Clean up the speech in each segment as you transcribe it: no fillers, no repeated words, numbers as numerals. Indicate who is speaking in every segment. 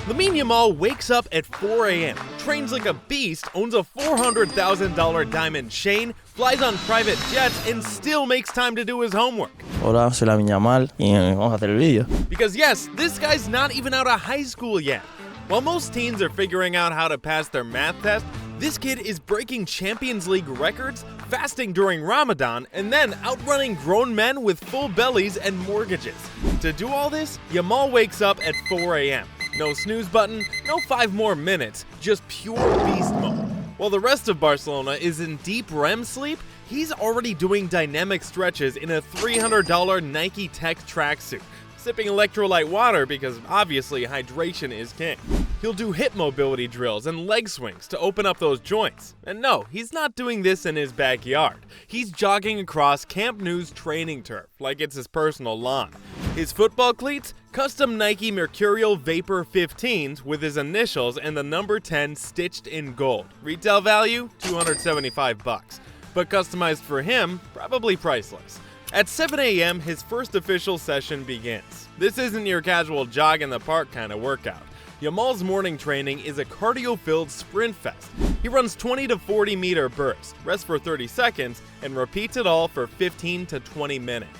Speaker 1: Lamine Yamal wakes up at 4 a.m., trains like a beast, owns a $400,000 diamond chain, flies on private jets, and still makes time to do his homework.
Speaker 2: Hola, soy Lamine Yamal y vamos a hacer el video.
Speaker 1: Because yes, this guy's not even out of high school yet. While most teens are figuring out how to pass their math test, this kid is breaking Champions League records, fasting during Ramadan, and then outrunning grown men with full bellies and mortgages. To do all this, Yamal wakes up at 4 a.m. No snooze button, no 5 more minutes, just pure beast mode. While the rest of Barcelona is in deep REM sleep, he's already doing dynamic stretches in a $300 Nike Tech tracksuit, sipping electrolyte water because obviously hydration is king. He'll do hip mobility drills and leg swings to open up those joints. And no, he's not doing this in his backyard. He's jogging across Camp Nou's training turf like it's his personal lawn. His football cleats? Custom Nike Mercurial Vapor 15s with his initials and the number 10 stitched in gold. Retail value? $275. But customized for him? Probably priceless. At 7 a.m., his first official session begins. This isn't your casual jog in the park kind of workout. Yamal's morning training is a cardio-filled sprint fest. He runs 20 to 40 meter bursts, rests for 30 seconds, and repeats it all for 15 to 20 minutes.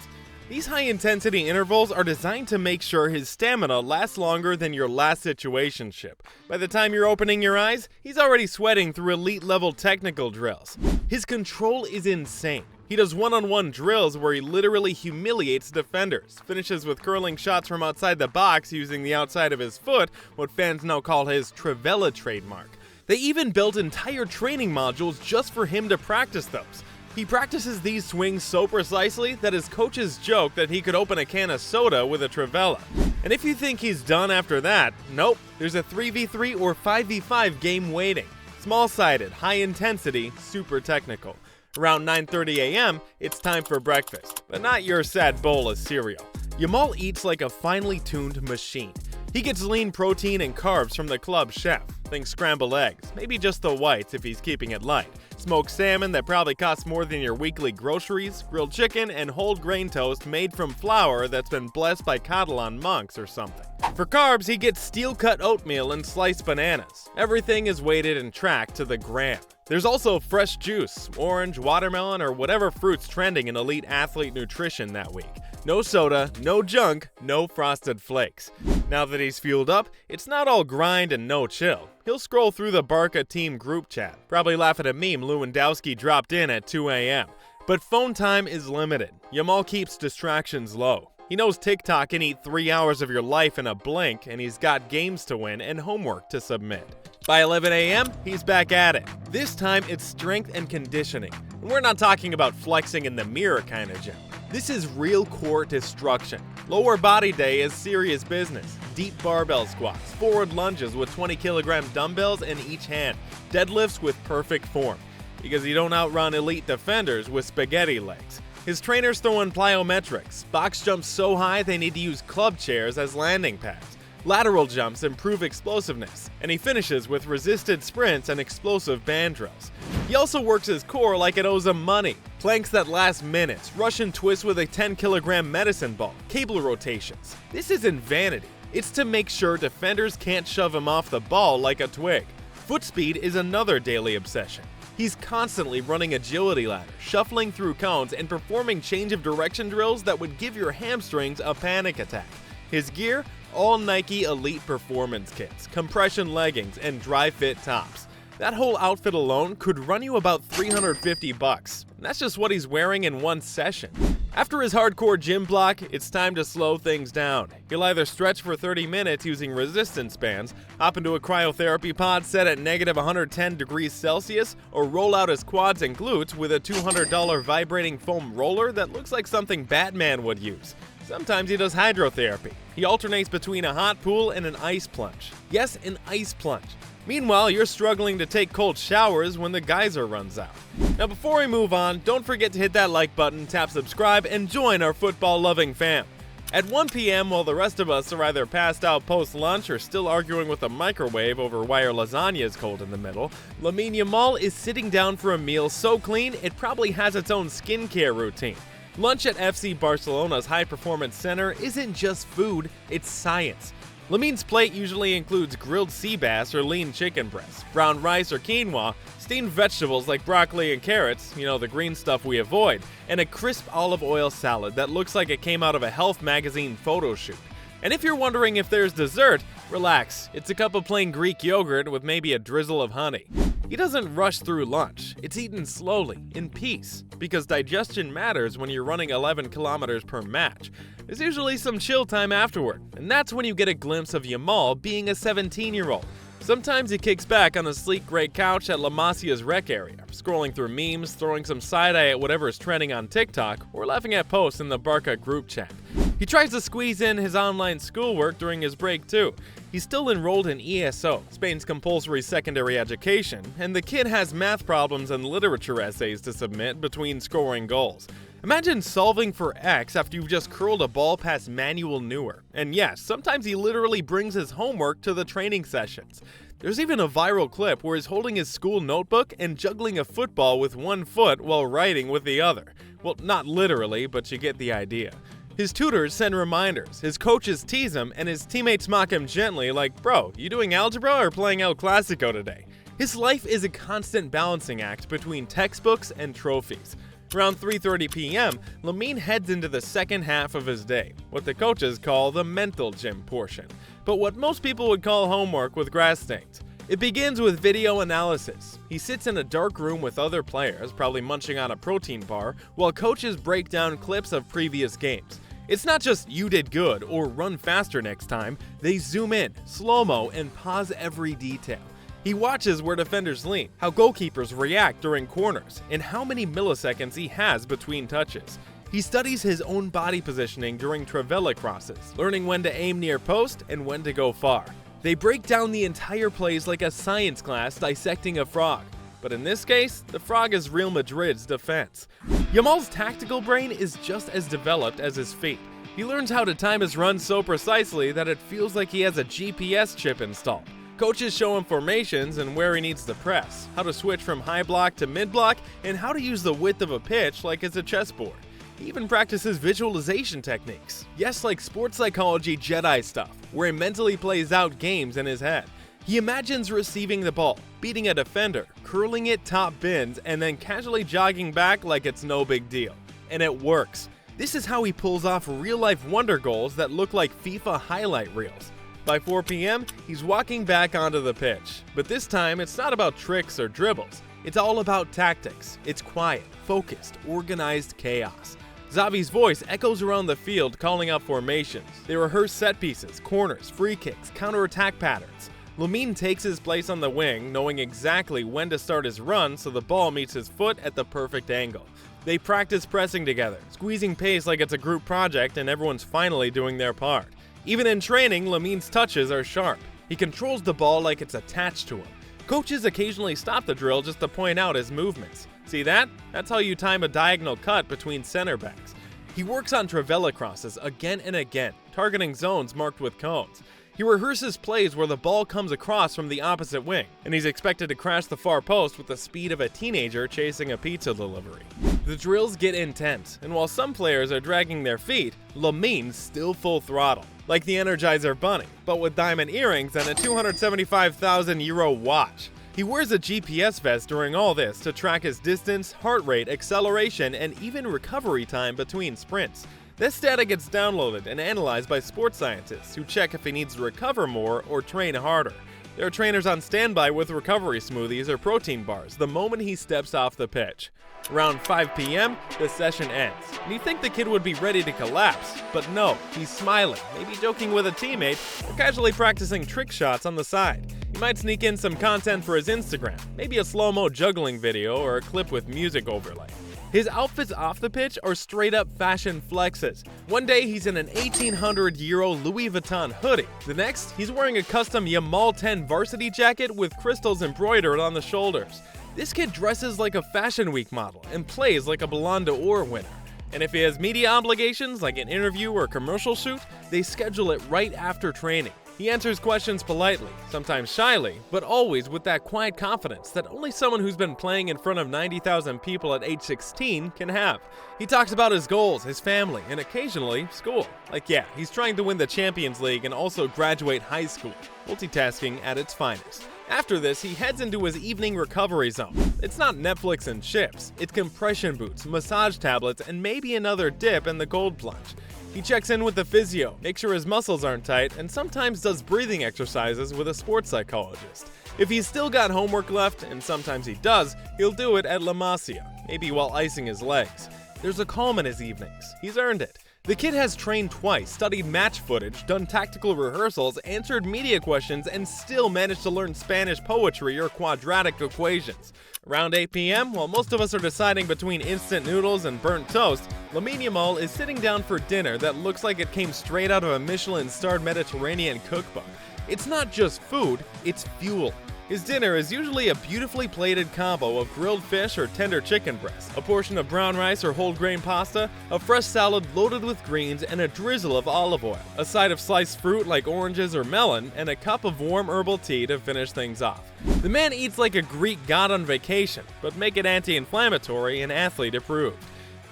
Speaker 1: These high-intensity intervals are designed to make sure his stamina lasts longer than your last situationship. By the time you're opening your eyes, he's already sweating through elite-level technical drills. His control is insane. He does one-on-one drills where he literally humiliates defenders, finishes with curling shots from outside the box using the outside of his foot, what fans now call his Trivela trademark. They even built entire training modules just for him to practice those. He practices these swings so precisely that his coaches joke that he could open a can of soda with a Trivela. And if you think he's done after that, nope, there's a 3v3 or 5v5 game waiting. Small-sided, high-intensity, super technical. Around 9:30 a.m., it's time for breakfast, but not your sad bowl of cereal. Yamal eats like a finely tuned machine. He gets lean protein and carbs from the club chef. Think scrambled eggs, maybe just the whites if he's keeping it light. Smoked salmon that probably costs more than your weekly groceries, grilled chicken, and whole grain toast made from flour that's been blessed by Catalan monks or something. For carbs, he gets steel-cut oatmeal and sliced bananas. Everything is weighted and tracked to the gram. There's also fresh juice, orange, watermelon, or whatever fruit's trending in elite athlete nutrition that week. No soda, no junk, no frosted flakes. Now that he's fueled up, it's not all grind and no chill. He'll scroll through the Barca team group chat, probably laugh at a meme Lewandowski dropped in at 2 a.m. But phone time is limited. Yamal keeps distractions low. He knows TikTok can eat 3 hours of your life in a blink, and he's got games to win and homework to submit. By 11 a.m., he's back at it. This time, it's strength and conditioning. And we're not talking about flexing in the mirror kind of gym. This is real core destruction. Lower body day is serious business. Deep barbell squats, forward lunges with 20-kilogram dumbbells in each hand, deadlifts with perfect form. Because you don't outrun elite defenders with spaghetti legs. His trainers throw in plyometrics, box jumps so high they need to use club chairs as landing pads. Lateral jumps improve explosiveness, and he finishes with resisted sprints and explosive band drills. He also works his core like it owes him money. Planks that last minutes, Russian twists with a 10-kilogram medicine ball, cable rotations. This isn't vanity. It's to make sure defenders can't shove him off the ball like a twig. Foot speed is another daily obsession. He's constantly running agility ladders, shuffling through cones, and performing change of direction drills that would give your hamstrings a panic attack. His gear? All Nike Elite Performance kits, compression leggings, and dry fit tops. That whole outfit alone could run you about $350, and that's just what he's wearing in one session. After his hardcore gym block, it's time to slow things down. He'll either stretch for 30 minutes using resistance bands, hop into a cryotherapy pod set at negative 110 degrees Celsius, or roll out his quads and glutes with a $200 vibrating foam roller that looks like something Batman would use. Sometimes he does hydrotherapy. He alternates between a hot pool and an ice plunge. Yes, an ice plunge. Meanwhile, you're struggling to take cold showers when the geyser runs out. Now before we move on, don't forget to hit that like button, tap subscribe, and join our football-loving fam. At 1 p.m., while the rest of us are either passed out post-lunch or still arguing with a microwave over why our lasagna is cold in the middle, Lamine Yamal is sitting down for a meal so clean it probably has its own skincare routine. Lunch at FC Barcelona's high-performance center isn't just food, it's science. Lamine's plate usually includes grilled sea bass or lean chicken breast, brown rice or quinoa, steamed vegetables like broccoli and carrots, the green stuff we avoid, and a crisp olive oil salad that looks like it came out of a health magazine photo shoot. And if you're wondering if there's dessert, relax, it's a cup of plain Greek yogurt with maybe a drizzle of honey. He doesn't rush through lunch, it's eaten slowly, in peace, because digestion matters when you're running 11 kilometers per match. There's usually some chill time afterward, and that's when you get a glimpse of Yamal being a 17-year-old. Sometimes he kicks back on a sleek gray couch at La Masia's rec area, scrolling through memes, throwing some side-eye at whatever is trending on TikTok, or laughing at posts in the Barca group chat. He tries to squeeze in his online schoolwork during his break too. He's still enrolled in ESO, Spain's compulsory secondary education, and the kid has math problems and literature essays to submit between scoring goals. Imagine solving for X after you've just curled a ball past Manuel Neuer. And yes, sometimes he literally brings his homework to the training sessions. There's even a viral clip where he's holding his school notebook and juggling a football with one foot while writing with the other. Well, not literally, but you get the idea. His tutors send reminders, his coaches tease him, and his teammates mock him gently like, "Bro, you doing algebra or playing El Clasico today?" His life is a constant balancing act between textbooks and trophies. Around 3:30 p.m., Lamine heads into the second half of his day, what the coaches call the mental gym portion, but what most people would call homework with grass stains. It begins with video analysis. He sits in a dark room with other players, probably munching on a protein bar, while coaches break down clips of previous games. It's not just "you did good" or "run faster next time." They zoom in, slow-mo, and pause every detail. He watches where defenders lean, how goalkeepers react during corners, and how many milliseconds he has between touches. He studies his own body positioning during trivela crosses, learning when to aim near post and when to go far. They break down the entire plays like a science class dissecting a frog. But in this case, the frog is Real Madrid's defense. Yamal's tactical brain is just as developed as his feet. He learns how to time his runs so precisely that it feels like he has a GPS chip installed. Coaches show him formations and where he needs to press, how to switch from high block to mid block, and how to use the width of a pitch like it's a chessboard. He even practices visualization techniques. Yes, like sports psychology Jedi stuff, where he mentally plays out games in his head. He imagines receiving the ball, beating a defender, curling it top bins, and then casually jogging back like it's no big deal. And it works. This is how he pulls off real-life wonder goals that look like FIFA highlight reels. By 4 p.m., he's walking back onto the pitch. But this time, it's not about tricks or dribbles. It's all about tactics. It's quiet, focused, organized chaos. Xavi's voice echoes around the field calling out formations. They rehearse set pieces, corners, free kicks, counterattack patterns. Lamine takes his place on the wing, knowing exactly when to start his run so the ball meets his foot at the perfect angle. They practice pressing together, squeezing pace like it's a group project and everyone's finally doing their part. Even in training, Lamine's touches are sharp. He controls the ball like it's attached to him. Coaches occasionally stop the drill just to point out his movements. See that? That's how you time a diagonal cut between center backs. He works on trivela crosses again and again, targeting zones marked with cones. He rehearses plays where the ball comes across from the opposite wing, and he's expected to crash the far post with the speed of a teenager chasing a pizza delivery. The drills get intense, and while some players are dragging their feet, Lamine's still full throttle, like the Energizer Bunny, but with diamond earrings and a €275,000 watch. He wears a GPS vest during all this to track his distance, heart rate, acceleration, and even recovery time between sprints. This data gets downloaded and analyzed by sports scientists who check if he needs to recover more or train harder. There are trainers on standby with recovery smoothies or protein bars the moment he steps off the pitch. Around 5 p.m., the session ends, and you think the kid would be ready to collapse, but no, he's smiling, maybe joking with a teammate, or casually practicing trick shots on the side. He might sneak in some content for his Instagram, maybe a slow-mo juggling video or a clip with music overlay. His outfits off the pitch are straight-up fashion flexes. One day he's in an €1,800 Louis Vuitton hoodie. The next, he's wearing a custom Yamal 10 varsity jacket with crystals embroidered on the shoulders. This kid dresses like a Fashion Week model and plays like a Ballon d'Or winner. And if he has media obligations like an interview or commercial shoot, they schedule it right after training. He answers questions politely, sometimes shyly, but always with that quiet confidence that only someone who's been playing in front of 90,000 people at age 16 can have. He talks about his goals, his family, and occasionally school. Like yeah, he's trying to win the Champions League and also graduate high school. Multitasking at its finest. After this, he heads into his evening recovery zone. It's not Netflix and chips, it's compression boots, massage tablets, and maybe another dip in the cold plunge. He checks in with the physio, makes sure his muscles aren't tight, and sometimes does breathing exercises with a sports psychologist. If he's still got homework left, and sometimes he does, he'll do it at La Masia, maybe while icing his legs. There's a calm in his evenings. He's earned it. The kid has trained twice, studied match footage, done tactical rehearsals, answered media questions, and still managed to learn Spanish poetry or quadratic equations. Around 8 p.m., while most of us are deciding between instant noodles and burnt toast, Lamine Yamal is sitting down for dinner that looks like it came straight out of a Michelin-starred Mediterranean cookbook. It's not just food, it's fuel. His dinner is usually a beautifully plated combo of grilled fish or tender chicken breast, a portion of brown rice or whole grain pasta, a fresh salad loaded with greens, and a drizzle of olive oil, a side of sliced fruit like oranges or melon, and a cup of warm herbal tea to finish things off. The man eats like a Greek god on vacation, but make it anti-inflammatory and athlete approved.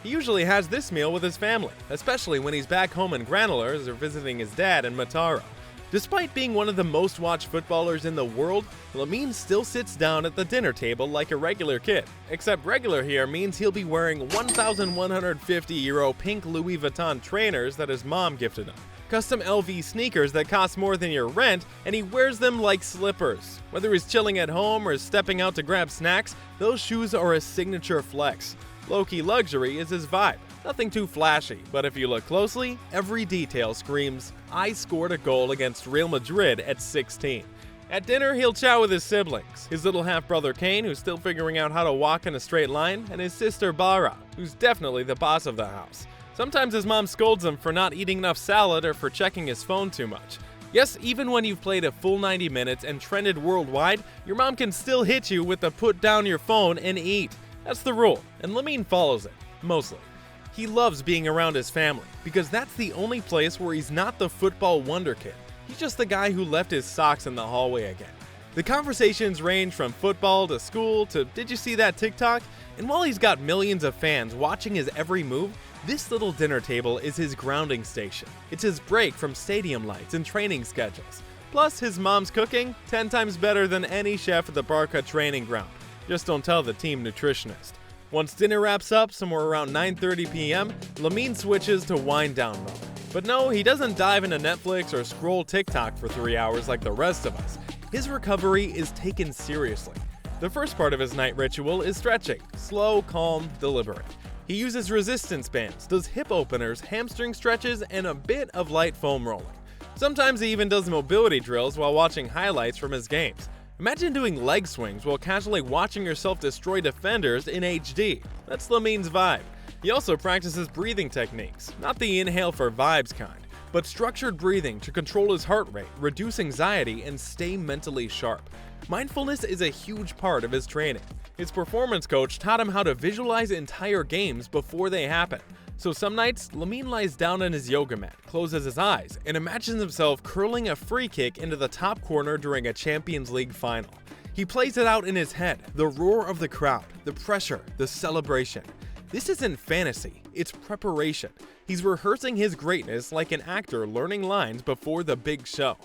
Speaker 1: He usually has this meal with his family, especially when he's back home in Granulars or visiting his dad in Mataro. Despite being one of the most watched footballers in the world, Lamine still sits down at the dinner table like a regular kid. Except regular here means he'll be wearing €1,150 pink Louis Vuitton trainers that his mom gifted him, custom LV sneakers that cost more than your rent, and he wears them like slippers. Whether he's chilling at home or stepping out to grab snacks, those shoes are a signature flex. Low-key luxury is his vibe. Nothing too flashy, but if you look closely, every detail screams, I scored a goal against Real Madrid at 16. At dinner, he'll chat with his siblings, his little half-brother Kane, who's still figuring out how to walk in a straight line, and his sister Bara, who's definitely the boss of the house. Sometimes his mom scolds him for not eating enough salad or for checking his phone too much. Yes, even when you've played a full 90 minutes and trended worldwide, your mom can still hit you with the put down your phone and eat. That's the rule, and Lamine follows it, mostly. He loves being around his family, because that's the only place where he's not the football wonder kid. He's just the guy who left his socks in the hallway again. The conversations range from football to school to did you see that TikTok? And while he's got millions of fans watching his every move, this little dinner table is his grounding station. It's his break from stadium lights and training schedules. Plus, his mom's cooking, 10 times better than any chef at the Barca training ground. Just don't tell the team nutritionist. Once dinner wraps up, somewhere around 9:30 p.m., Lamine switches to wind down mode. But no, he doesn't dive into Netflix or scroll TikTok for 3 hours like the rest of us. His recovery is taken seriously. The first part of his night ritual is stretching, slow, calm, deliberate. He uses resistance bands, does hip openers, hamstring stretches, and a bit of light foam rolling. Sometimes he even does mobility drills while watching highlights from his games. Imagine doing leg swings while casually watching yourself destroy defenders in HD. That's Lamine's vibe. He also practices breathing techniques, not the inhale for vibes kind, but structured breathing to control his heart rate, reduce anxiety, and stay mentally sharp. Mindfulness is a huge part of his training. His performance coach taught him how to visualize entire games before they happen. So some nights, Lamine lies down on his yoga mat, closes his eyes, and imagines himself curling a free kick into the top corner during a Champions League final. He plays it out in his head, the roar of the crowd, the pressure, the celebration. This isn't fantasy, it's preparation. He's rehearsing his greatness like an actor learning lines before the big show.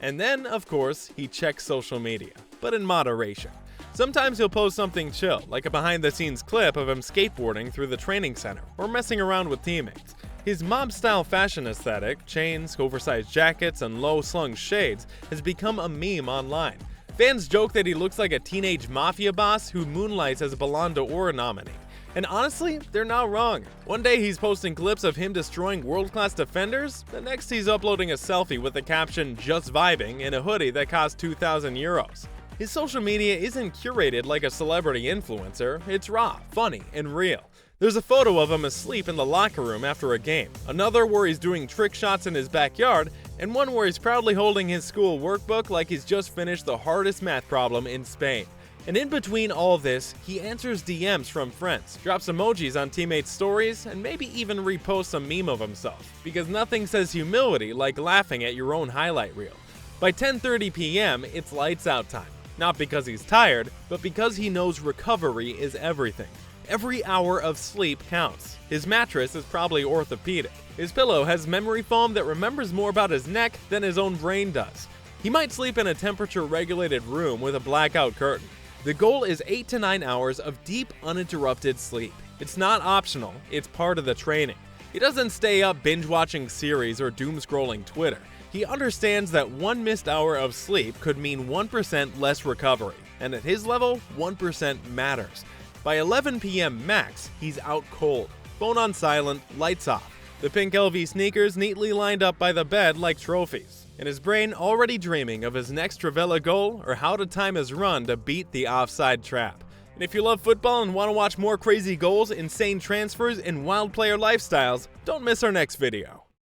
Speaker 1: And then, of course, he checks social media, but in moderation. Sometimes he'll post something chill, like a behind-the-scenes clip of him skateboarding through the training center or messing around with teammates. His mob-style fashion aesthetic, chains, oversized jackets, and low-slung shades, has become a meme online. Fans joke that he looks like a teenage mafia boss who moonlights as a Ballon d'Or nominee. And honestly, they're not wrong. One day he's posting clips of him destroying world-class defenders, the next he's uploading a selfie with the caption "just vibing" in a hoodie that costs €2,000. His social media isn't curated like a celebrity influencer, it's raw, funny, and real. There's a photo of him asleep in the locker room after a game, another where he's doing trick shots in his backyard, and one where he's proudly holding his school workbook like he's just finished the hardest math problem in Spain. And in between all of this, he answers DMs from friends, drops emojis on teammates' stories, and maybe even reposts a meme of himself, because nothing says humility like laughing at your own highlight reel. By 10:30 p.m., it's lights out time. Not because he's tired, but because he knows recovery is everything. Every hour of sleep counts. His mattress is probably orthopedic. His pillow has memory foam that remembers more about his neck than his own brain does. He might sleep in a temperature-regulated room with a blackout curtain. The goal is 8 to 9 hours of deep, uninterrupted sleep. It's not optional, it's part of the training. He doesn't stay up binge-watching series or doom-scrolling Twitter. He understands that one missed hour of sleep could mean 1% less recovery, and at his level, 1% matters. By 11 p.m. max, he's out cold. Phone on silent, lights off. The pink LV sneakers neatly lined up by the bed like trophies. And his brain already dreaming of his next Travella goal or how to time his run to beat the offside trap. And if you love football and want to watch more crazy goals, insane transfers, and wild player lifestyles, don't miss our next video.